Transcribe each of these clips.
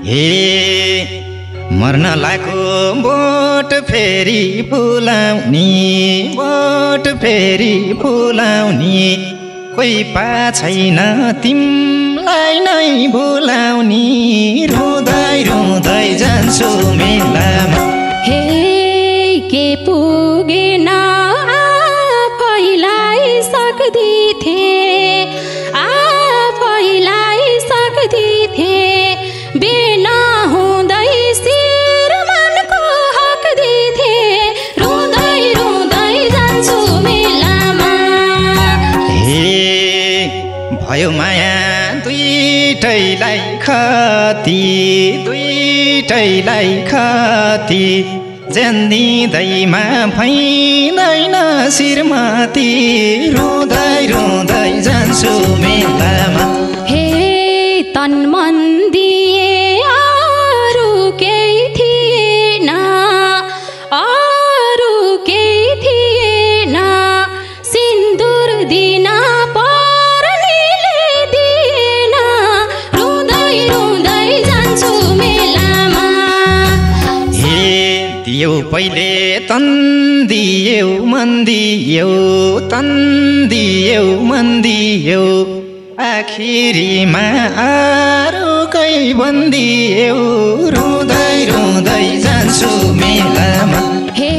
हे मर्न लागो बोट फेरि फुलाउने बोट फेरि फुलाउने कोही पा छैन तिमलाई नै बोलाउने रुँदै रुँदै जान्छु मेलामा हे के पुगेन आफैलाई सक्दी थिए बिना हुँदै श्रीमानको हक दिथे रुँदै रुँदै जान्छु मेलामा हे भयो माया दुईटैलाई खती ज्यान दिँदैमा भइँदैन श्रीमती रुँदै रुँदै जान्छु मेलामा हे तन मन दिए अरू केही थिएन सिन्दुर दिन पर्नेले दिएन रुँदै रुँदै जान्छु मेलामा हे दियौ पहिले तन दियौ मन दियौ आखिरीमा अरूकै बन्दियौ रुँदै रुँदै जान्छु मेलामा हे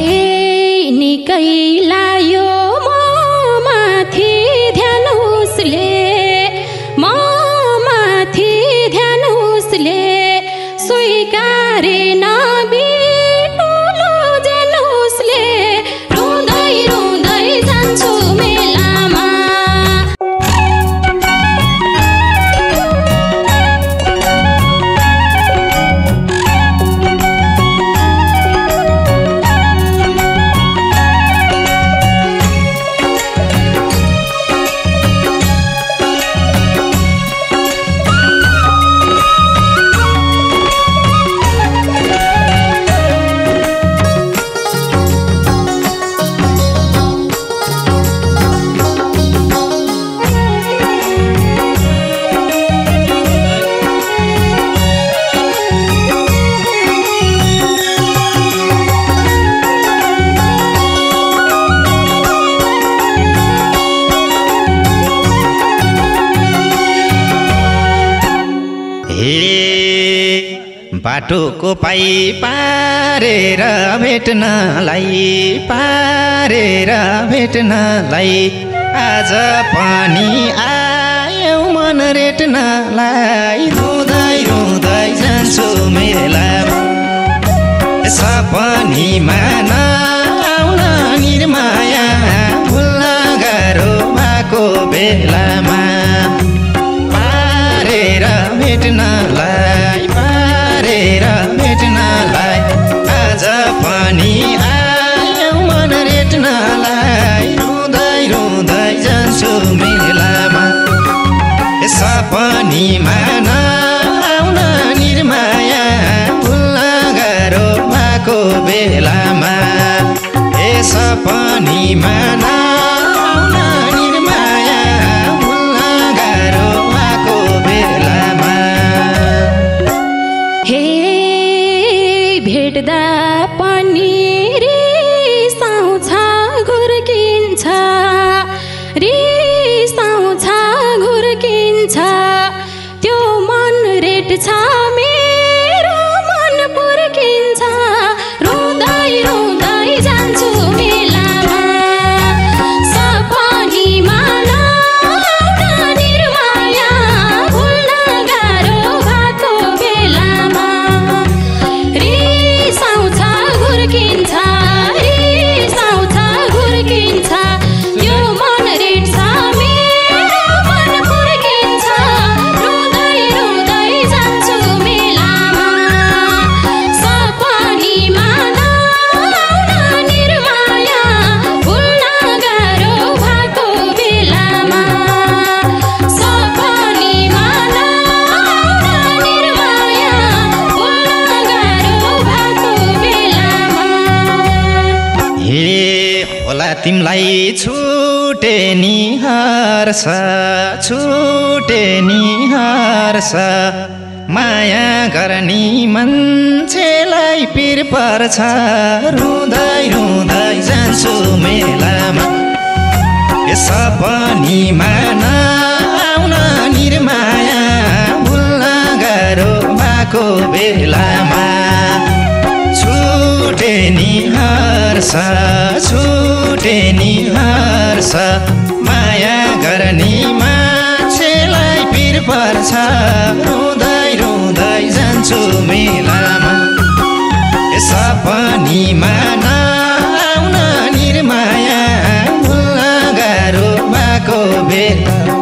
निकै लायो ममाथि ध्यान उसले स्वीकारेन बिटुलो जेल उसले रुँदै रुँदै जान्छु मेलामा बाटोको पाइ पारेर भेट्नलाई आज पनि आयौ मन रेट्नलाई रुँदै रुँदै जान्छु मेलामा सपनीमा नआउन निर्माया भुल्न गाह्रो भएको बेलामा पारेर भेट्नलाई आज पनि आयौ मन रेट्नलाई रुँदै रुँदै जान्छु मेलामा सपनीमा नआउन निर्माया भुल्न गाह्रो भएको बेलामा सपनीमा नआउन निर्माया भुल्न गाह्रो भएको बेलामा हे भेट्दा पनि रिसाउँछ घुर्किन्छ त्यो मन रेट्छ मेरो मन पुर्किन्छ रुँदै रुँदै जान्छु मेलामा सपनीमा नआउन निर्माया भुल्न गाह्रो भएको बेलामा रिसाउँछ घुर्किन्छ त्यो मन रेट्छ मेरो मन पुर्किन्छ रुँदै रुँदै जान्छु मेलामा सपनीमा नआउन निर्माया भुल्न गाह्रो भएको बेलामा सपनीमा नआउन निर्माया भुल्न गाह्रो भएको बेलामा हे होला तिमलाई छुटे नि हर्ष माया गर्ने मान्छेलाई पिर पर्छ रुँदै रुँदै जान्छु मेलामा सपनीमा नआउन निर्माया भुल्न गाह्रो भएको बेलामा छुटे नि हर्ष माया गर्ने मान्छेलाई पिर पर्छ रुँदै रुँदै जान्छु मेलामा सपनीमा नआउन निर्माया भुल्न गाह्रो भएको बेलामा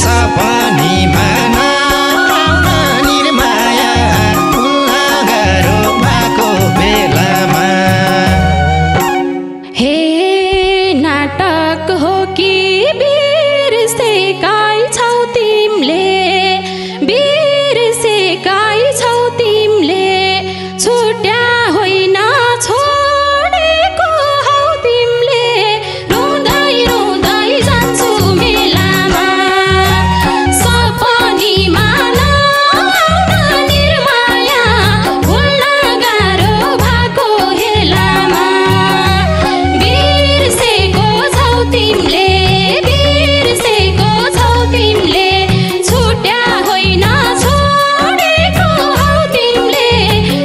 सपनीमा नआउन निर्माया भुल्न गाह्रो भएको बेलामा हे नाटक हो कि बिर्सेकाइछौ तिमीले छुट्या होइन छोडेको हौ तिमीले रुँदै रुँदै जान्छु मेलामा सपनीमा नआउन निर्माया भुल्न गाह्रो भएको हेलामा बिर्सेको छौ तिमीले छुट्या होइन छोडेको हौ तिमीले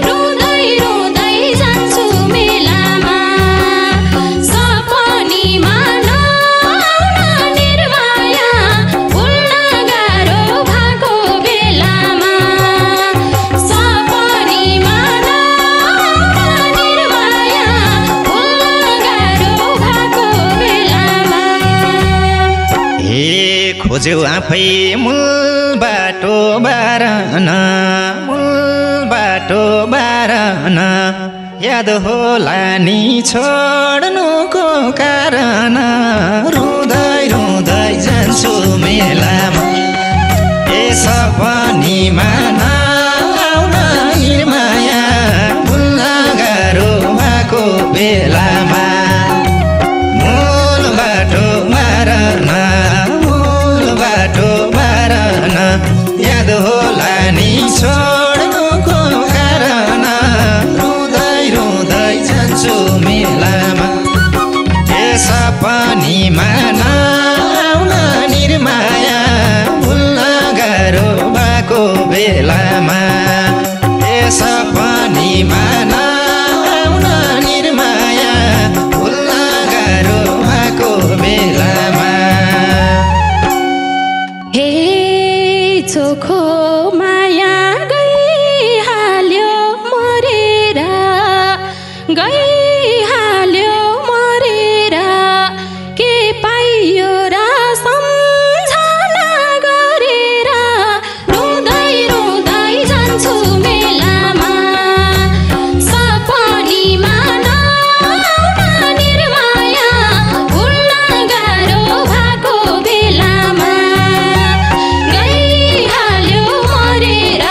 रुँदै रुँदै जान्छु मेलामा सपनीमा नआउन निर्माया भुल्न गाह्रो भएको बेलामा सपनीमा नआउन निर्माया भुल्न गाह्रो भएको बेलामा हे खोज्यौ आफै मूल बाटो बारन याद होला नि छोड्नुको कारण रुँदै रुँदै जान्छु मेलामा सपनीमा नआउन निर्माया भुल्न गाह्रो भएको बेलामा मूल बाटो बारन याद होला नि छोड्नुको कारण रुँदै रुँदै जान्छु मेलामा सपनीमा नआउन निर्माया भुल्न गाह्रो भएको बेलामा सपनीमा नआउन निर्माया भुल्न गाह्रो भएको बेलामा हे चोखो माया गइहाल्यो मरेर के पाइयो र सम्झना गरेर रुँदै रुँदै जान्छु मेलामा सपनीमा नआउन निर्माया भुल्न गाह्रो भएको बेलामा गइहाल्यो मरेर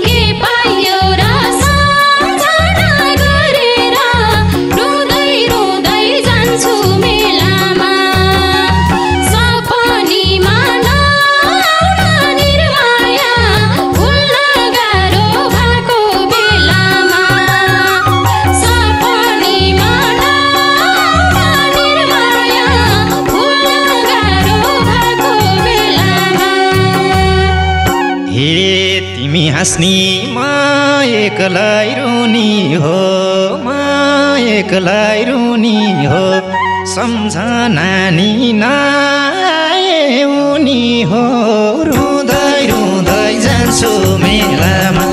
के पाइयो र सम्झना गरेर रुँदै रुँदै जान्छु मेलामा सपनीमा नआउन निर्माया भुल्न गाह्रो भएको बेलामा सपनीमा नआउन निर्माया भुल्न गाह्रो भएको बेलामा हे तिमी हाँस्नी म एक्लै रुनी हो सम्झना नि नआए उनी हो रुँदै रुँदै जान्छु मेलामा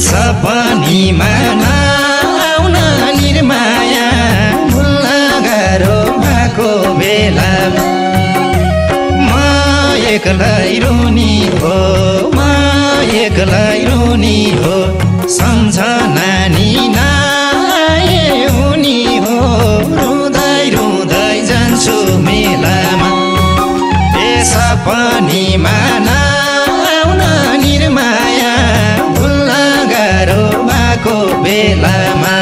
सपनीमा नआउन निर्माया भुल्न गाह्रो भएको बेलामा म एक्लै रुनी हो सम्झना नि नआए उनी हो रुँदै रुँदै जान्छु मेलामा सपनीमा नआउन निर्माया भुल्न गाह्रो भएको बेलामा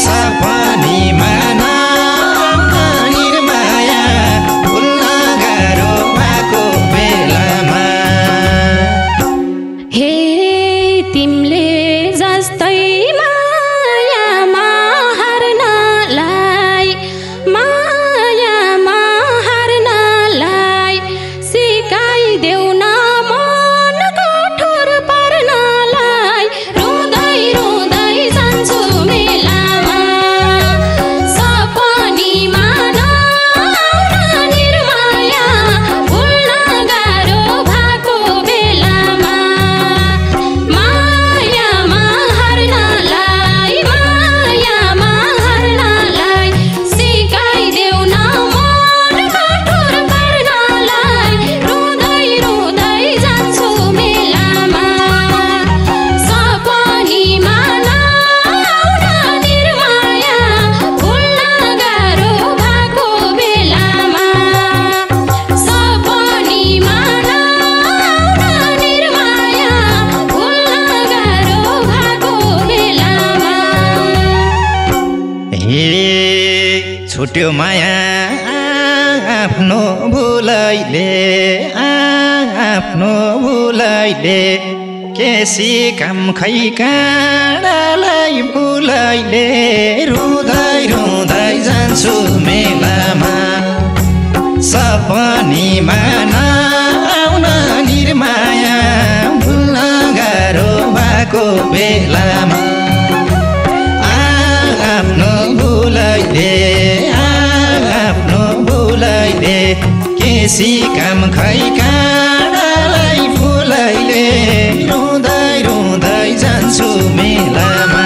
सपनीमा नआउन निर्माया भुल्न गाह्रो छुट्यो माया आफ्नो भुलैले आफ्नो भुलैले केसी काम खै काँडालाई भुलैले रुँदै रुँदै जान्छु मेलामा सपनीमा नआउन निर्माया भुल्न गाह्रो भएको बेलामा आफ्नो भुलैले आफ्नो भुलैले केसी काम खै काँडालाई फुलैले रुँदै रुँदै जान्छु मेलामा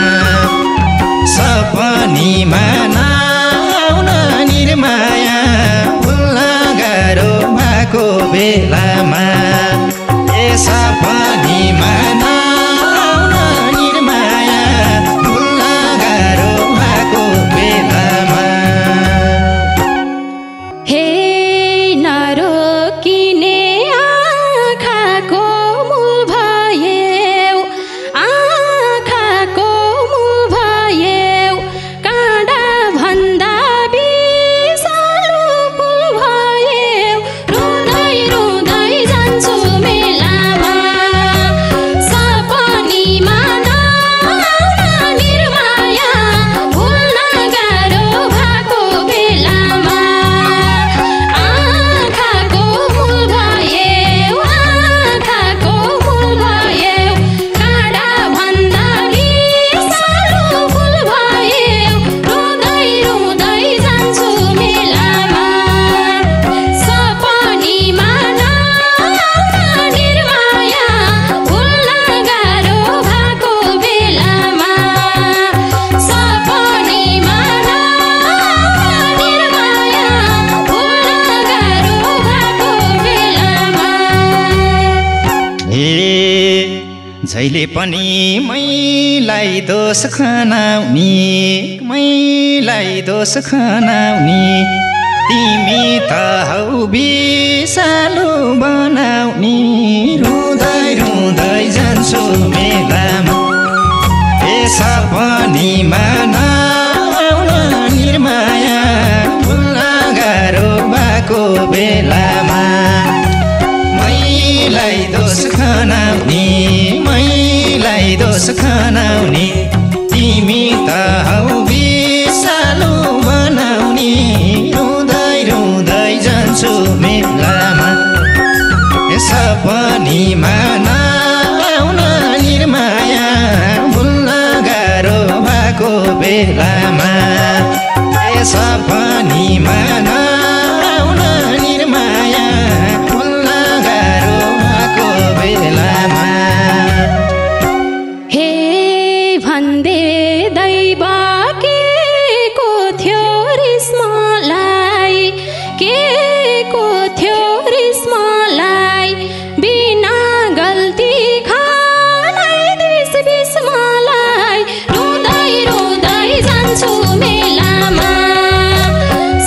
सपनीमा नआउन निर्माया भुल्न गाह्रो भएको बेलामा ए सपनीमा नआउन निर्माया भुल्न गाह्रो भएको बेलामा हे नरोकिने आँखाको मूल भयौ आँखाको मूल भयौ काँडा भन्दा विषालु फुल भयौ रुँदै रुँदै जान्छु मेलामा सपनीमा नआउन निर्माया भुल्न गाह्रो भएको बेलामा आँखाको मूल भयौ आँखाको मूल भयौ काँडा भन्दा विषालु फुल भयौ रुँदै रुँदै जान्छु मेलामा सपनीमा नआउन निर्माया भुल्न गाह्रो भएको बेलामा सपनीमा नआउन निर्माया भुल्न गाह्रो भएको बेलामा ए जहिले पनि मैलाई दोष खनाउने मैलाई दोष खनाउने तिमी त हौ विषालु बनाउने रुँदै रुँदै जान्छु मेलामा ए सपनीमा नआउन निर्माया भुल्न गाह्रो भएको बेलामा मैलाई दोष खनाउने मैलाई दोष खनाउने तिमी त हौ विषालु बनाउने रुँदै रुँदै जान्छु मेलामा सपनीमा नआउन निर्माया भुल्न गाह्रो भएको बेलामा सपनीमा नआउन निर्माया भुल्न गाह्रो भएको बेलामा हे भन्दै दैव के को थियो रिस मलाई के को थियो रिस मलाई बिना गल्ती खानाइदिस बिस मलाई रुँदै रुँदै जान्छु मेलामा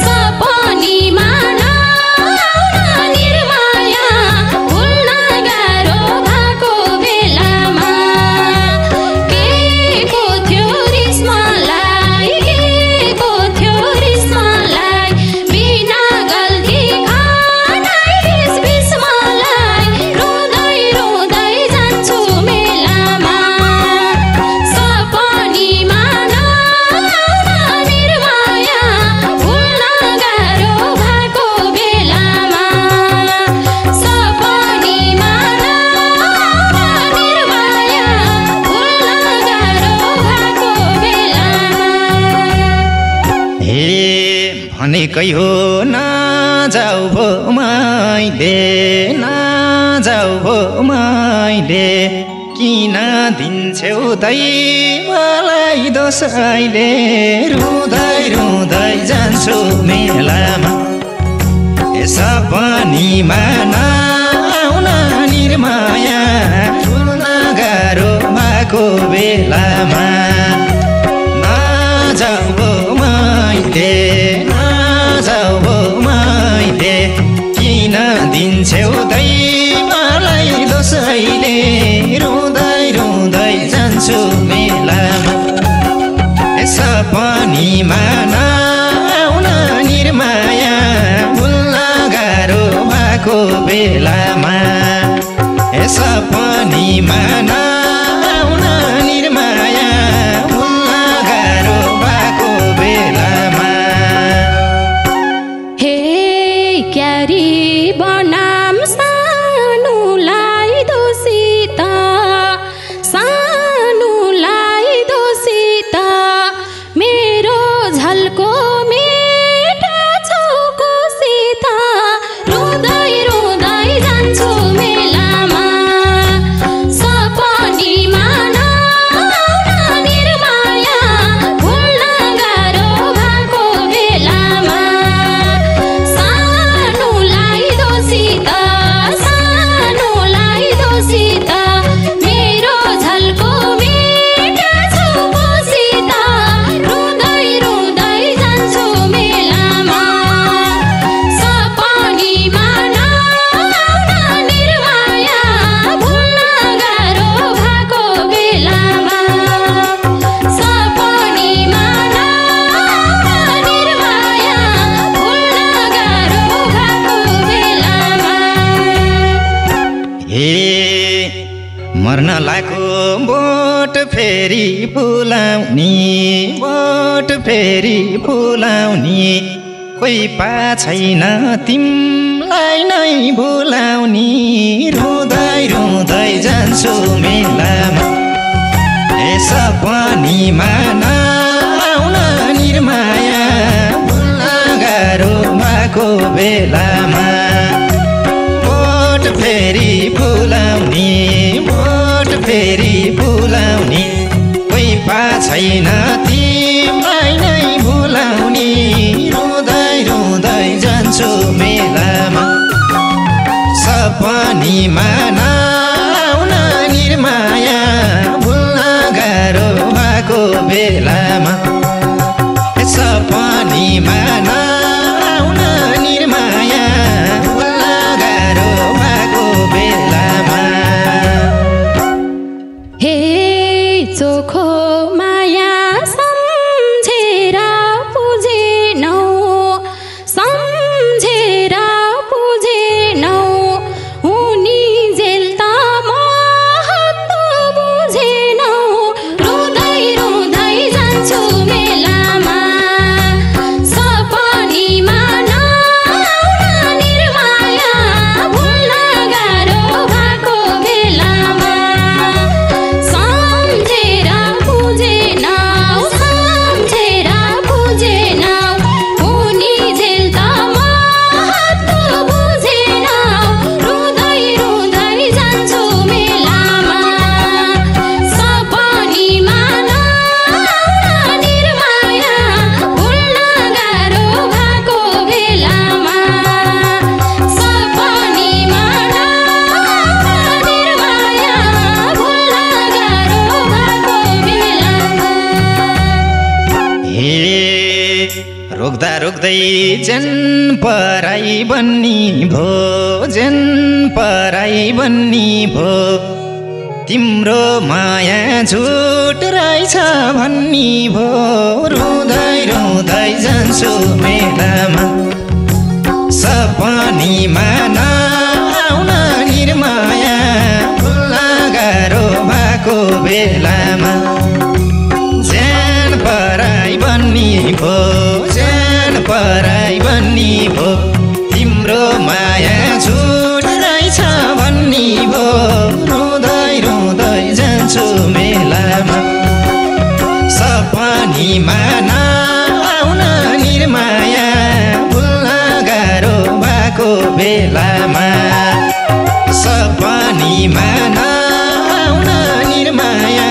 सपनीमा नआउन निर्माया भुल्न गाह्रो भएको बेलामा के को थियो रिस मलाई के को थियो रिस मलाई बिना गल्ती खानाइदिस बिस मलाई रुँदै रुँदै जान्छु मेलामा सपनीमा नआउन निर्माया भुल्न गाह्रो भएको बेलामा सपनीमा नआउन निर्माया भुल्न गाह्रो भएको बेलामा हे भनेकै हो नजाऊ भो मैले नजाऊ भो मैले किन दिन्छौ दै मलाई दोष अहिले रुँदै रुँदै जान्छु मेलामा सपनीमा नआउन निर्माया भुल्न गाह्रो भएको बेलामा नजाऊ भो मैले नजाऊ भो मैले किन दिन्छौ दै मलाई दोष अहिले रुँदै रुँदै जान्छु मेलामा सपनीमा नआउन भएको बेलामा सपनीमा नआउन निर्माया भुल्न गाह्रो भएको बेलामा हे क्यारी बनाम सानुलाई दोषित मेरो झल्को मेटा चौकोसित रुँदै रुँदै जान्छु मेलामा सपनीमा नआउन निर्माया भुल्न गाह्रो भएको बेलामा सानुलाई दोषित मेरो झल्को मेटा चौकोसित रुँदै रुँदै जान्छु मेलामा सपनीमा नआउन निर्माया भुल्न गाह्रो भएको बेलामा सपनीमा नआउन निर्माया भुल्न गाह्रो भएको बेलामा हे मर्न लागो बोट फेरि फुलाउने कोही पा छैन तिमलाई नै बोलाउने रुँदै रुँदै जान्छु मेलामा ए सपनीमा नआउन निर्माया भुल्न गाह्रो भएको बेलामा बोट फेरि फुलाउने कोही पा छैन तिमीलाई नै बोलाउने रुँदै रुँदै जान्छु मेलामा सपनीमा नआउन निर्माया भुल्न गाह्रो भएको बेलामा सपनीमा नआउन निर्माया भुल्न गाह्रो भएको बेलामा हे चोखो माया सम्झेर पुजेनौ उनी जेल त महत्त्व बुझेनौ रुँदै रुँदै जान्छु मेलामा सपनीमा नआउन निर्माया भुल्न गाह्रो भएको बेलामा सम्झेर बुझेनौ उनी जेल त महत्त्व बुझेनौ रुँदै रुँदै जान्छु मेलामा सपनीमा नआउन निर्माया भुल्न गाह्रो भएको बेलामा सपनीमा नआउन निर्माया भुल्न गाह्रो भएको बेलामा हे रोक्दा रोक्दै जेन पराई बन्नी भो तिम्रो माया झुट रहेछ भन्नी भो रुँदै रुँदै जान्छु मेलामा सपनीमा नआउन निर्माया भुल्न गाह्रो भएको बेलामा ज्यान पराई बन्नी भो तिम्रो माया झुट रहेछ भन्नी भो रुँदै रुँदै जान्छु मेलामा सपनीमा नआउन निर्माया भुल्न गाह्रो भएको बेलामा सपनीमा नआउन निर्माया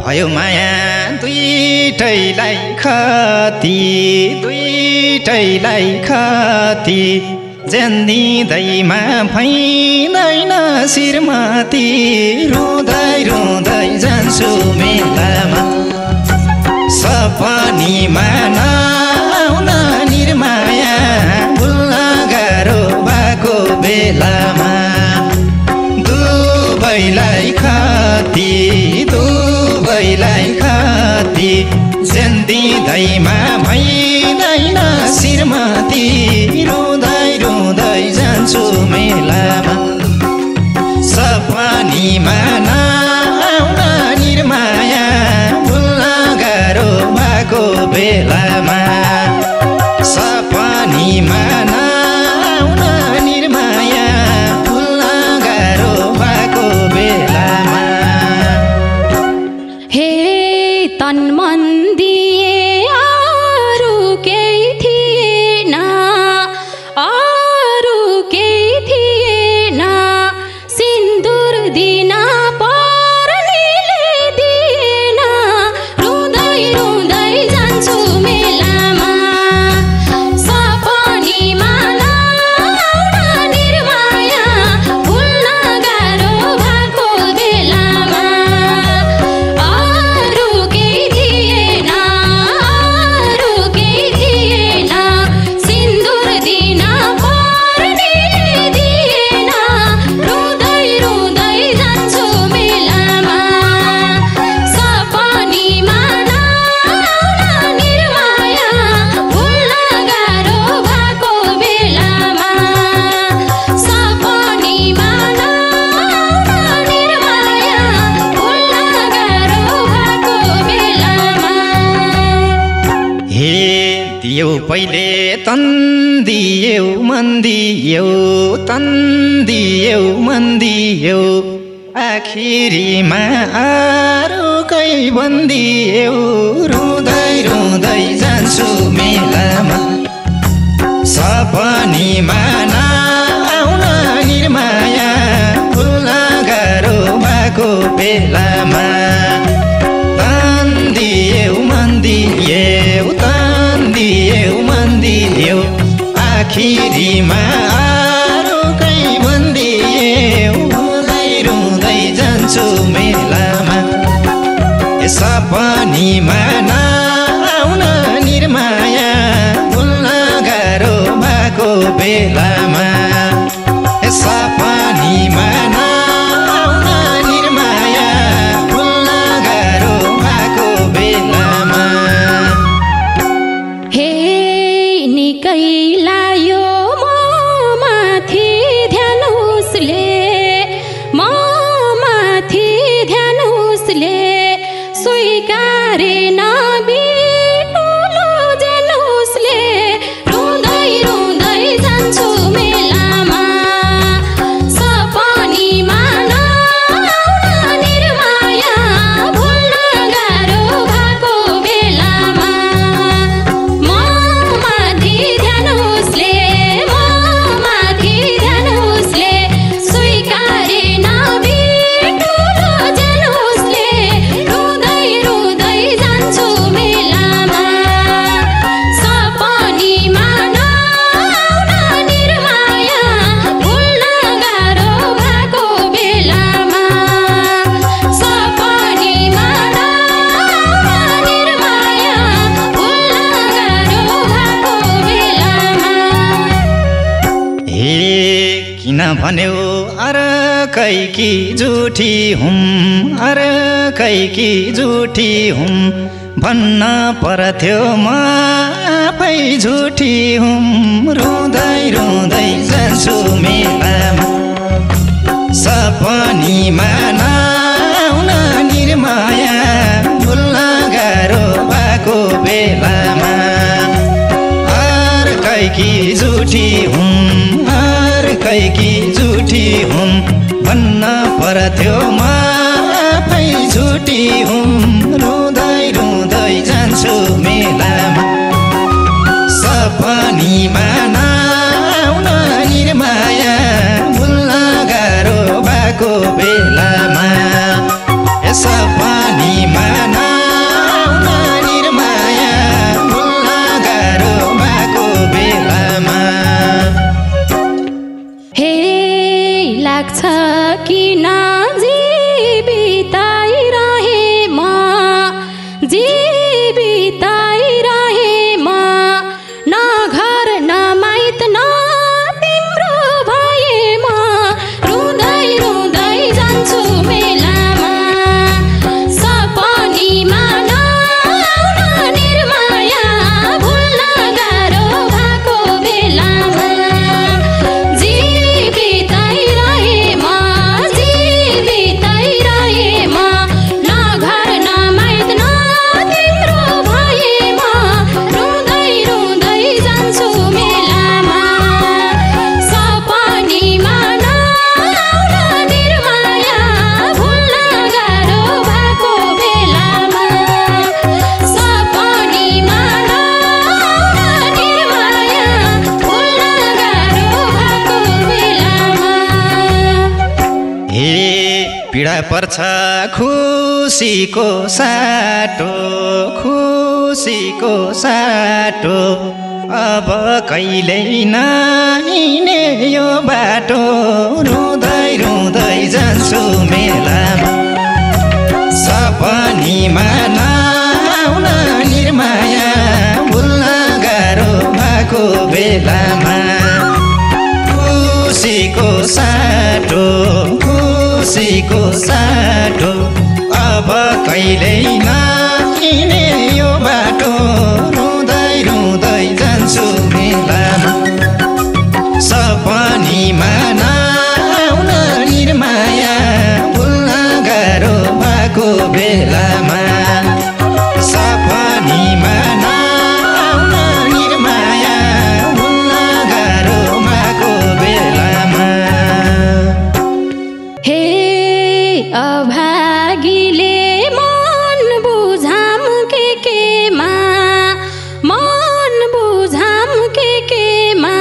भयो माया दुईटैलाई खती दुईटैलाई खती ज्यान्दिँदैमा भइँदैन श्रीमती रुँदै रुँदै जान्छु मेलामा सपनीमा नआउन निर्माया भुल्न गाह्रो भएको बेलामा दुवैलाई खती दुवैलाई खती ज्यान्दिँदैमा भइँदैन श्रीमती रुँदै रुँदै जान्छु मेलामा सपनीमा नआउन निर्माया भुल्न गाह्रो भएको बेलामा सपनीमा नआउन निर्माया भुल्न गाह्रो भएको बेलामा हे तन मन दिए अरू केही थिएन अरू केही थिएन सिन्दुर दिन पर्नेले दिएन रुँदै रुँदै जान्छु मेलामा सपनीमा नआउन निर्माया भुल्न गाह्रो भएको बेलामा अरू केही थिएन अरू केही थिएन सिन्दुर दिन पर्नेले दिएन रुँदै रुँदै जान्छु मेलामा सपनीमा नआउन निर्माया भुल्न गाह्रो भएको बेलामा सपनीमा नआउन निर्माया भुल्न गाह्रो भएको बेलामा हे दियौ पहिले तन दियौ मन दियौ तन दियौ मन दियौ आखिरीमा अरूकै बन्दियौ रुँदै रुँदै जान्छु मेलामा सपनीमा नआउन निर्माया भुल्न गाह्रो भएको बेलामा तन दियौ मन दियौ तन दियौ मन दियौ आखिरीमा अरूकै बन्दियौ रुँदै रुँदै जान्छु मेलामा सपनीमा नआउन निर्माया भुल्न गाह्रो भएको बेलामा सपनीमा नआउन निर्माया भुल्न गाह्रो भएको बेलामा हे निकै लायो म माथि ध्यान उसले म माथि ध्यान उसले स्वीकारेन बिटुलो जेल उसले रुँदै रुँदै जान्छु मेलामा सपनीमा नआउन निर्माया भुल्न गाह्रो भएको बेलामा म माथि ध्यान उसले म माथि ध्यान उसले स्वीकारेन बिटुलो जेल उसले रुँदै रुँदै जान्छु मेलामा सपनीमा नआउन निर्माया भुल्न गाह्रो भएको बेलामा सपनीमा नआउन निर्माया भुल्न गाह्रो भएको बेलामा हे किन भन्यौ अर्कैकी जुठी हुँ अर्कैकी जुठी हुँ भन्न पर्थ्यो म आफै झुठी हुँ रुँदै रुँदै जान्छु मेलामा सपनीमा नआउन निर्माया भुल्न गाह्रो भएको बेलामा अर्कैकी जुठी हुँ अर्कैकी जुठी हुँ भन्न पर्थ्यो म आफै झुठी हुँ रुँदै रुँदै जान्छु मेलामा सपनीमा नआउन निर्माया भुल्न गाह्रो भएको बेलामा पर्छ खुसीको साटो खुसीको साटो अब कहिल्यै नहिँड्ने यो बाटो रुँदै रुँदै जान्छु मेलामा सपनीमा नआउन निर्माया भुल्न गाह्रो भएको बेलामा खुसीको साटो खुसीको साटो अब कहिल्यै नहिँड्ने यो बाटो रुँदै रुँदै जान्छु मेलामा सपनीमा नआउन निर्माया भुल्न गाह्रो भएको बेलामा सपनीमा नआउन निर्माया भुल्न गाह्रो भएको बेलामा हे अभागीले मन बुझाम केमा मन बुझाम केमा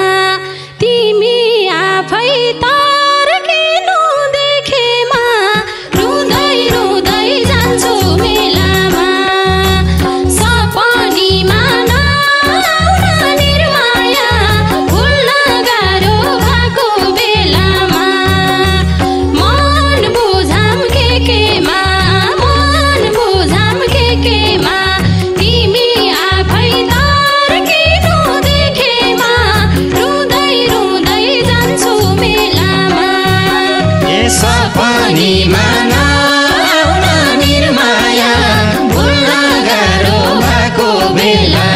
तिमी आफै तर्किनु देखेमा रुँदै रुँदै जान्छु मेलामा सपनीमा नआउन निर्माया भुल्न गाह्रो भएको बेलामा मन बुझाम केमा मन बुझाम केमा तिमी आफै तर्किनु देखेमा रुँदै रुँदै जान्छु मेलामा ए सपनीमा नआउन निर्माया भुल्न गाह्रो भएको बेला